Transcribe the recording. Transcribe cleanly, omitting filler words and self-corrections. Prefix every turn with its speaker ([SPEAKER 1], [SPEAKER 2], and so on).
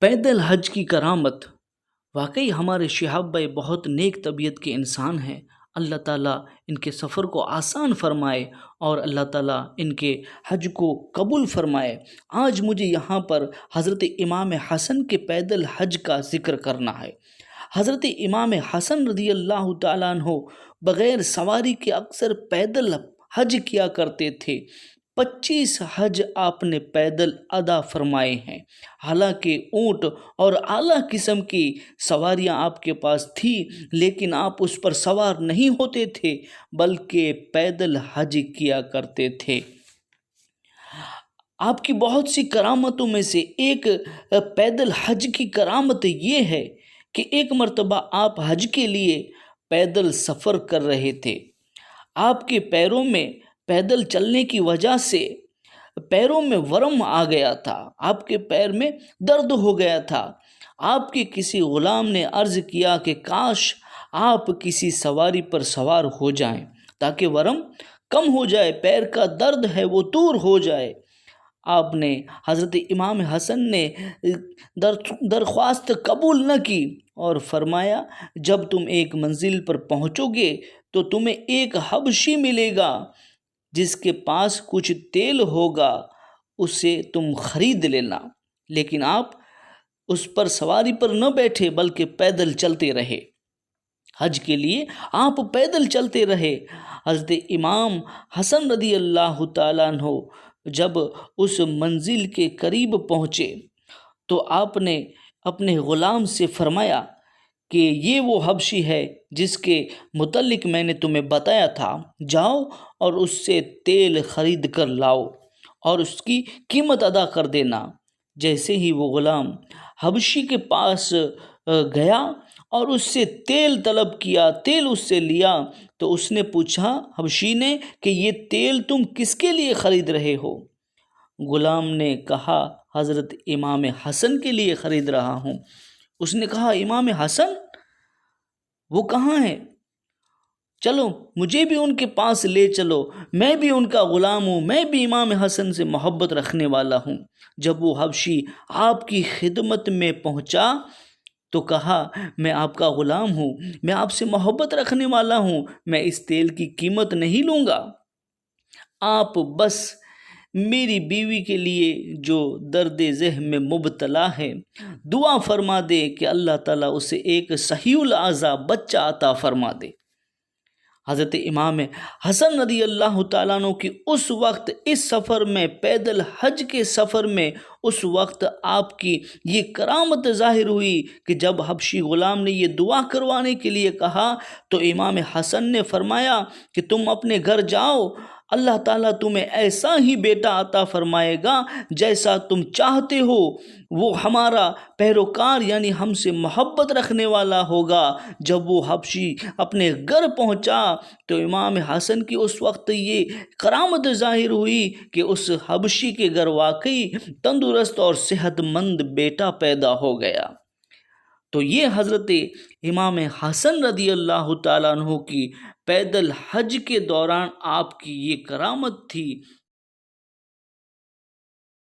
[SPEAKER 1] پیدل حج کی کرامت۔ واقعی ہمارے شہاب بھائی بہت نیک طبیعت کے انسان ہیں۔ اللہ تعالیٰ ان کے سفر کو آسان فرمائے اور اللہ تعالیٰ ان کے حج کو قبول فرمائے۔ آج مجھے یہاں پر حضرت امام حسن کے پیدل حج کا ذکر کرنا ہے۔ حضرت امام حسن رضی اللہ تعالیٰ عنہ بغیر سواری کے اکثر پیدل حج کیا کرتے تھے۔ 25 حج آپ نے پیدل ادا فرمائے ہیں۔ حالانکہ اونٹ اور اعلیٰ قسم کی سواریاں آپ کے پاس تھی، لیکن آپ اس پر سوار نہیں ہوتے تھے بلکہ پیدل حج کیا کرتے تھے۔ آپ کی بہت سی کرامتوں میں سے ایک پیدل حج کی کرامت یہ ہے کہ ایک مرتبہ آپ حج کے لیے پیدل سفر کر رہے تھے۔ آپ کے پیروں میں پیدل چلنے کی وجہ سے پیروں میں ورم آ گیا تھا، آپ کے پیر میں درد ہو گیا تھا۔ آپ کے کسی غلام نے عرض کیا کہ کاش آپ کسی سواری پر سوار ہو جائیں تاکہ ورم کم ہو جائے، پیر کا درد ہے وہ دور ہو جائے۔ آپ نے حضرت امام حسن نے درخواست قبول نہ کی اور فرمایا جب تم ایک منزل پر پہنچو گے تو تمہیں ایک حبشی ملے گا جس کے پاس کچھ تیل ہوگا، اسے تم خرید لینا۔ لیکن آپ اس پر سواری پر نہ بیٹھے بلکہ پیدل چلتے رہے۔ حج کے لیے آپ پیدل چلتے رہے۔ حضرت امام حسن رضی اللہ تعالیٰ عنہ جب اس منزل کے قریب پہنچے تو آپ نے اپنے غلام سے فرمایا کہ یہ وہ حبشی ہے جس کے متعلق میں نے تمہیں بتایا تھا، جاؤ اور اس سے تیل خرید کر لاؤ اور اس کی قیمت ادا کر دینا۔ جیسے ہی وہ غلام حبشی کے پاس گیا اور اس سے تیل طلب کیا، تیل اس سے لیا، تو اس نے پوچھا حبشی نے کہ یہ تیل تم کس کے لیے خرید رہے ہو؟ غلام نے کہا حضرت امام حسن کے لیے خرید رہا ہوں۔ اس نے کہا امام حسن وہ کہاں ہیں؟ چلو مجھے بھی ان کے پاس لے چلو، میں بھی ان کا غلام ہوں، میں بھی امام حسن سے محبت رکھنے والا ہوں۔ جب وہ حبشی آپ کی خدمت میں پہنچا تو کہا میں آپ کا غلام ہوں، میں آپ سے محبت رکھنے والا ہوں، میں اس تیل کی قیمت نہیں لوں گا، آپ بس میری بیوی کے لیے جو درد ذہن میں مبتلا ہے دعا فرما دے کہ اللہ تعالیٰ اسے ایک صحیح الاعضاء بچہ عطا فرما دے۔ حضرت امام حسن رضی اللہ تعالیٰ عنہ کی اس وقت اس سفر میں، پیدل حج کے سفر میں، اس وقت آپ کی یہ کرامت ظاہر ہوئی کہ جب حبشی غلام نے یہ دعا کروانے کے لیے کہا تو امام حسن نے فرمایا کہ تم اپنے گھر جاؤ، اللہ تعالیٰ تمہیں ایسا ہی بیٹا عطا فرمائے گا جیسا تم چاہتے ہو، وہ ہمارا پیروکار یعنی ہم سے محبت رکھنے والا ہوگا۔ جب وہ حبشی اپنے گھر پہنچا تو امام حسن کی اس وقت یہ کرامت ظاہر ہوئی کہ اس حبشی کے گھر واقعی تندرست اور صحت مند بیٹا پیدا ہو گیا۔ تو یہ حضرت امام حسن رضی اللہ تعالیٰ عنہ کی پیدل حج کے دوران آپ کی یہ کرامت تھی۔